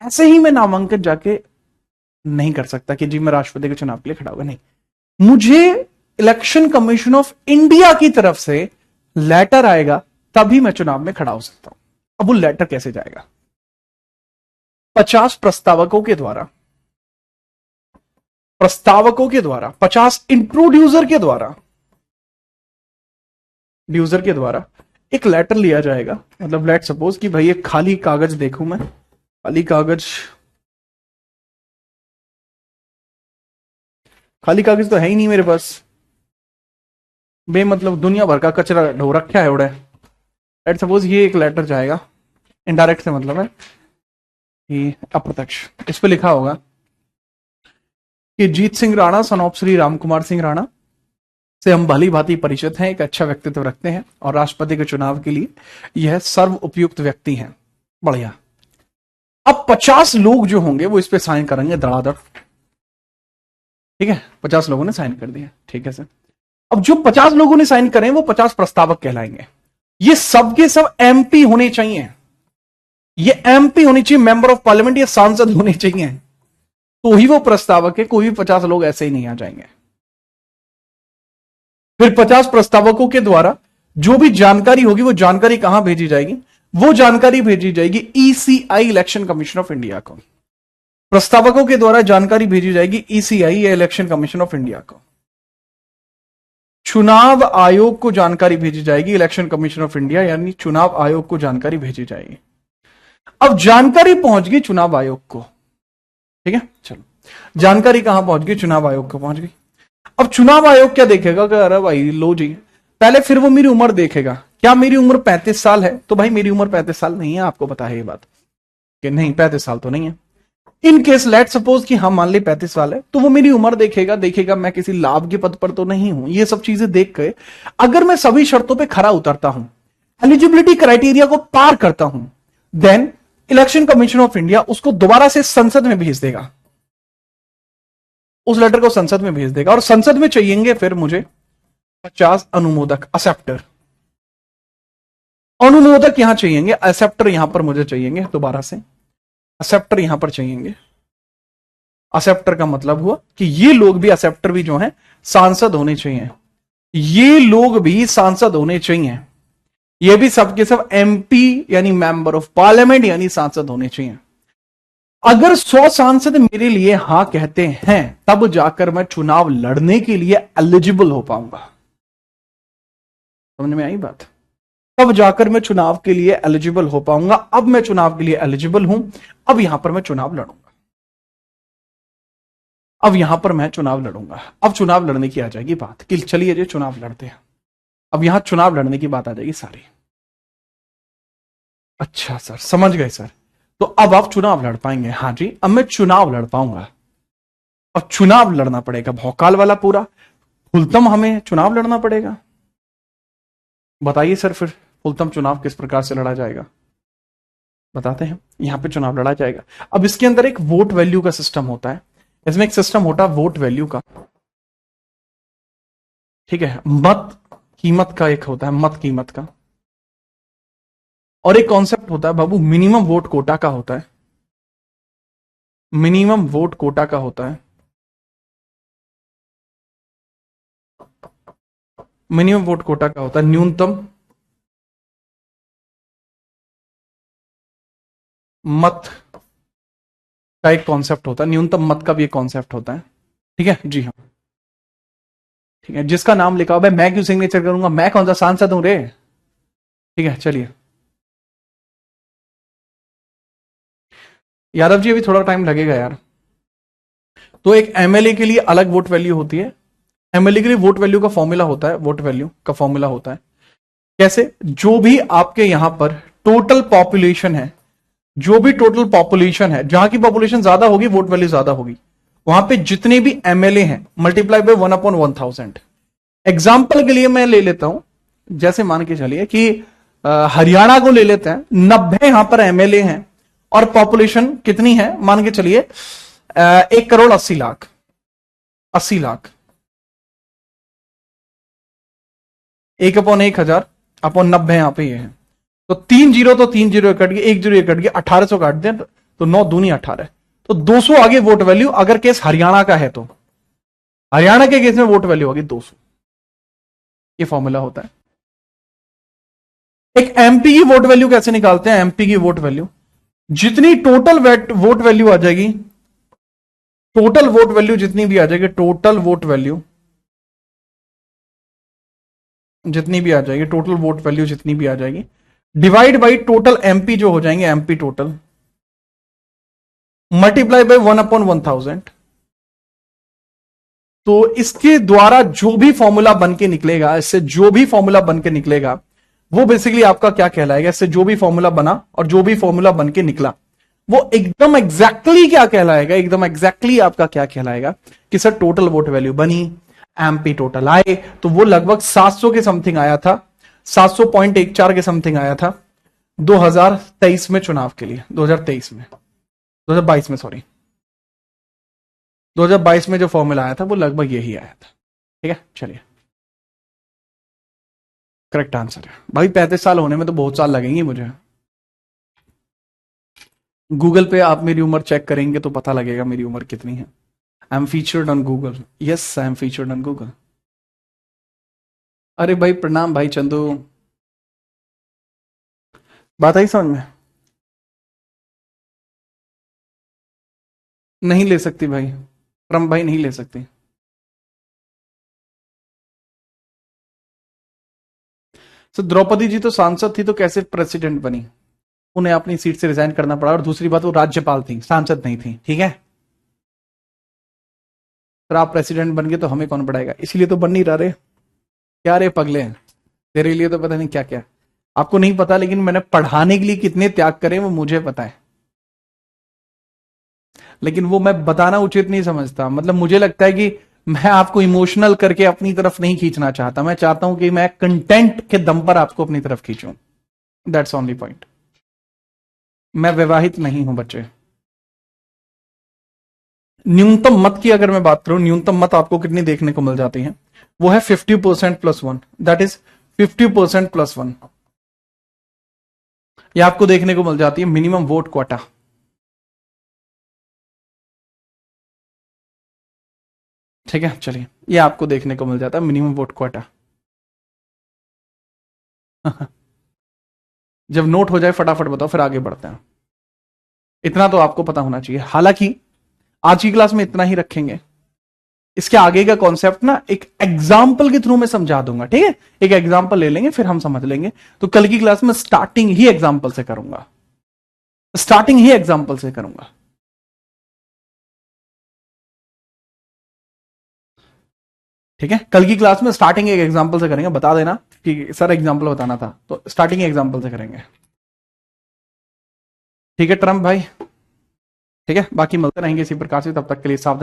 ऐसे ही मैं नामांकन जाके नहीं कर सकता कि जी मैं राष्ट्रपति के चुनाव के लिए खड़ा होगा। नहीं, मुझे इलेक्शन कमीशन ऑफ इंडिया की तरफ से लेटर आएगा, तभी मैं चुनाव में खड़ा हो सकता हूं। अब वो लेटर कैसे जाएगा? 50 प्रस्तावकों के द्वारा, 50 इंट्रोड्यूसर के द्वारा, एक लेटर लिया जाएगा। मतलब लेट सपोज कि भाई एक खाली कागज देखूं मैं, खाली कागज तो है ही नहीं मेरे पास, मतलब दुनिया भर का कचरा ढो रखा है उड़े। लेट सपोज ये एक लेटर जाएगा, इनडायरेक्ट से मतलब है कि अप्रत्यक्ष। इस पे लिखा होगा कि जीत सिंह राणा सन ऑफ श्री राम कुमार सिंह राणा से हम भली भांति परिचित हैं, एक अच्छा व्यक्तित्व रखते हैं और राष्ट्रपति के चुनाव के लिए यह सर्व उपयुक्त व्यक्ति हैं। बढ़िया। अब 50 लोग जो होंगे वो इस पे साइन करेंगे धड़ाधड़। ठीक है, 50 लोगों ने साइन कर दिया। ठीक है सर। अब जो 50 लोगों ने साइन करें वो 50 प्रस्तावक कहलाएंगे। ये सब के सब एमपी होने चाहिए, ये एमपी होनी चाहिए, मेंबर ऑफ पार्लियामेंट, ये सांसद होने चाहिए, तो ही वो प्रस्तावक है। कोई भी 50 लोग ऐसे ही नहीं आ जाएंगे। फिर 50 प्रस्तावकों के द्वारा जो भी जानकारी होगी वो जानकारी कहां भेजी जाएगी? वो जानकारी भेजी जाएगी ECI, election commission of India को। प्रस्तावकों के द्वारा जानकारी भेजी जाएगी ईसीआई या इलेक्शन कमीशन ऑफ इंडिया को। चुनाव आयोग को जानकारी भेजी जाएगी, इलेक्शन कमीशन ऑफ इंडिया यानी चुनाव आयोग को जानकारी भेजी जाएगी। अब जानकारी पहुंच गई चुनाव आयोग को। ठीक है, चलो जानकारी कहां पहुंच गई? चुनाव आयोग को पहुंच गई। अब चुनाव आयोग क्या देखेगा कि अरे भाई लो जी, पहले फिर वो मेरी उम्र देखेगा। क्या मेरी उम्र 35 साल है? तो भाई मेरी उम्र 35 साल नहीं है, आपको पता है ये बात कि नहीं 35 साल तो नहीं है। इन केस लेट सपोज कि हम मान ले 35 साल है, तो वो मेरी उम्र देखेगा मैं किसी लाभ के पद पर तो नहीं हूं। ये सब चीजें देख के अगर मैं सभी शर्तों पे खरा उतरता हूं, एलिजिबिलिटी क्राइटेरिया को पार करता हूं, then election commission of India उसको दोबारा से संसद में भेज देगा। उस लेटर को संसद में भेज देगा और संसद में चाहिएंगे फिर मुझे 50 अनुमोदक, एक्सेप्टर। अनुमोदक यहां चाहिएंगे, एक्सेप्टर यहां पर मुझे चाहिएंगे, दोबारा से एक्सेप्टर यहां पर चाहिएंगे। एक्सेप्टर का मतलब हुआ कि ये लोग भी, एक्सेप्टर भी जो हैं सांसद होने चाहिए। ये लोग भी सांसद होने चाहिए, ये भी सबके सब एमपी यानी मेंबर ऑफ पार्लियामेंट यानी सांसद होने चाहिए। अगर 100 सांसद मेरे लिए हां कहते हैं तब जाकर मैं चुनाव लड़ने के लिए एलिजिबल हो पाऊंगा। समझ में आई बात? तब जाकर मैं चुनाव के लिए एलिजिबल हो पाऊंगा। अब मैं चुनाव के लिए एलिजिबल हूं, अब यहां पर मैं चुनाव लड़ूंगा, अब यहां पर मैं चुनाव लड़ूंगा। अब चुनाव लड़ने की आ जाएगी बात कि चलिए जी चुनाव लड़ते हैं। अब यहां चुनाव लड़ने की बात आ जाएगी सारी। अच्छा सर, समझ गए सर। तो अब आप चुनाव लड़ पाएंगे? हाँ जी, अब मैं चुनाव लड़ पाऊंगा। और चुनाव लड़ना पड़ेगा भौकाल वाला पूरा फुलतम, हमें चुनाव लड़ना पड़ेगा। बताइए सर, फिर फुलतम चुनाव किस प्रकार से लड़ा जाएगा? बताते हैं। यहां पे चुनाव लड़ा जाएगा। अब इसके अंदर एक वोट वैल्यू का सिस्टम होता है, इसमें एक सिस्टम होता है वोट वैल्यू का, ठीक है। मत कीमत का एक होता है, मत कीमत का। और एक कॉन्सेप्ट होता है बाबू मिनिमम वोट कोटा का होता है, मिनिमम वोट कोटा का होता है, मिनिमम वोट कोटा का होता है। न्यूनतम मत का एक कॉन्सेप्ट होता है, न्यूनतम मत का भी एक कॉन्सेप्ट होता है, ठीक है जी हाँ। ठीक है, जिसका नाम लिखा हुआ है, मैं क्यों सिग्नेचर करूंगा, मैं कौन सा सांसद हूं रे। ठीक है चलिए, यादव जी अभी थोड़ा टाइम लगेगा यार। तो एक एमएलए के लिए अलग वोट वैल्यू होती है, एमएलए के लिए वोट वैल्यू का फॉर्मूला होता है, वोट वैल्यू का फॉर्मूला होता है कैसे, जो भी आपके यहां पर टोटल पॉपुलेशन है, जो भी टोटल पॉपुलेशन है, जहां की पॉपुलेशन ज्यादा होगी वोट वैल्यू ज्यादा होगी, वहां पे जितने भी एमएलए हैं मल्टीप्लाई बाय 1/1000। एग्जाम्पल के लिए मैं ले लेता हूं, जैसे मान के चलिए कि हरियाणा को ले लेते हैं, 90 यहां पर एमएलए हैं और पॉपुलेशन कितनी है, मान के चलिए 1,80,00,000, 80,00,000, 1/1000 अपॉन 90 यहां पे ये है, तो 3 जीरो तो 3 जीरो कट गए, 1 जीरो कट गया, 1800 काट दें तो 9 दूनी 18, तो 200 आगे वोट वैल्यू। अगर केस हरियाणा का है तो हरियाणा के केस में वोट वैल्यू होगी 200। ये फॉर्मूला होता है। एक एमपी की वोट वैल्यू कैसे निकालते हैं, एमपी की वोट वैल्यू, जितनी टोटल वोट वैल्यू आ जाएगी, टोटल वोट वैल्यू जितनी भी आ जाएगी, टोटल वोट वैल्यू जितनी भी आ जाएगी, टोटल वोट वैल्यू जितनी भी आ जाएगी, डिवाइड बाई टोटल एमपी जो हो जाएंगे, एमपी टोटल, मल्टीप्लाई बाय 1/1000। तो इसके द्वारा जो भी फॉर्मूला बन के निकलेगा, इससे जो भी फॉर्मूला बन के निकलेगा वो बेसिकली आपका क्या कहलाएगा, इससे जो भी फॉर्मूला बना और जो भी फॉर्मूला बन के निकला वो एकदम एग्जैक्टली क्या कहलाएगा, एकदम एग्जैक्टली आपका क्या कहलाएगा कि सर टोटल वोट वैल्यू बनी, एमपी टोटल आए, तो वो लगभग 700 के समथिंग आया था, 700.14 के समथिंग आया था 2023 में चुनाव के लिए, 2023 में, 2022 में, सॉरी 2022 में जो फॉर्मूला आया था वो लगभग यही आया था। ठीक है चलिए, करेक्ट आंसर है भाई। 35 साल होने में तो बहुत साल लगेंगे मुझे। गूगल पे आप मेरी उम्र चेक करेंगे तो पता लगेगा मेरी उम्र कितनी है। I am featured on Google, yes I am featured on Google. अरे भाई प्रणाम भाई चंदू, बात आई समझ में? नहीं ले सकती भाई, परम भाई नहीं ले सकती। तो द्रौपदी जी तो सांसद थी तो कैसे प्रेसिडेंट बनी? उन्हें अपनी सीट से रिजाइन करना पड़ा, और दूसरी बात वो राज्यपाल थी, सांसद नहीं थी, ठीक है। फिर आप प्रेसिडेंट बन गए तो हमें कौन पढ़ाएगा, इसलिए तो बन नहीं रहा रे। क्या रे पगले, तेरे लिए तो पता नहीं क्या क्या, आपको नहीं पता, लेकिन मैंने पढ़ाने के लिए कितने त्याग करे वो मुझे पता है, लेकिन वो मैं बताना उचित नहीं समझता। मतलब मुझे लगता है कि मैं आपको इमोशनल करके अपनी तरफ नहीं खींचना चाहता, मैं चाहता हूं कि मैं कंटेंट के दम पर आपको अपनी तरफ खींचूं, दैट्स ओनली पॉइंट। मैं विवाहित नहीं हूं बच्चे। न्यूनतम मत की अगर मैं बात करूं, न्यूनतम मत आपको कितनी देखने को मिल जाती है, वो है 50% + 1, दैट इज 50% + 1। ये आपको देखने को मिल जाती है मिनिमम वोट क्वाटा। ठीक है चलिए, ये आपको देखने को मिल जाता है मिनिमम वोट क्वाटा। जब नोट हो जाए फटाफट बताओ, फिर आगे बढ़ते हैं। इतना तो आपको पता होना चाहिए, हालांकि आज की क्लास में इतना ही रखेंगे, इसके आगे का कॉन्सेप्ट ना एक एग्जाम्पल के थ्रू मैं समझा दूंगा, ठीक है। एक एग्जाम्पल ले लेंगे फिर हम समझ लेंगे। तो कल की क्लास में स्टार्टिंग ही एग्जाम्पल से करूंगा, स्टार्टिंग ही एग्जाम्पल से करूंगा। ठीक है, कल की क्लास में स्टार्टिंग एक एग्जाम्पल से करेंगे। बता देना कि सर एग्जाम्पल बताना था, तो स्टार्टिंग एग्जाम्पल से करेंगे। ठीक है ट्रम्प भाई, ठीक है। बाकी मिलते रहेंगे इसी प्रकार से, तब तक के लिए सावधान।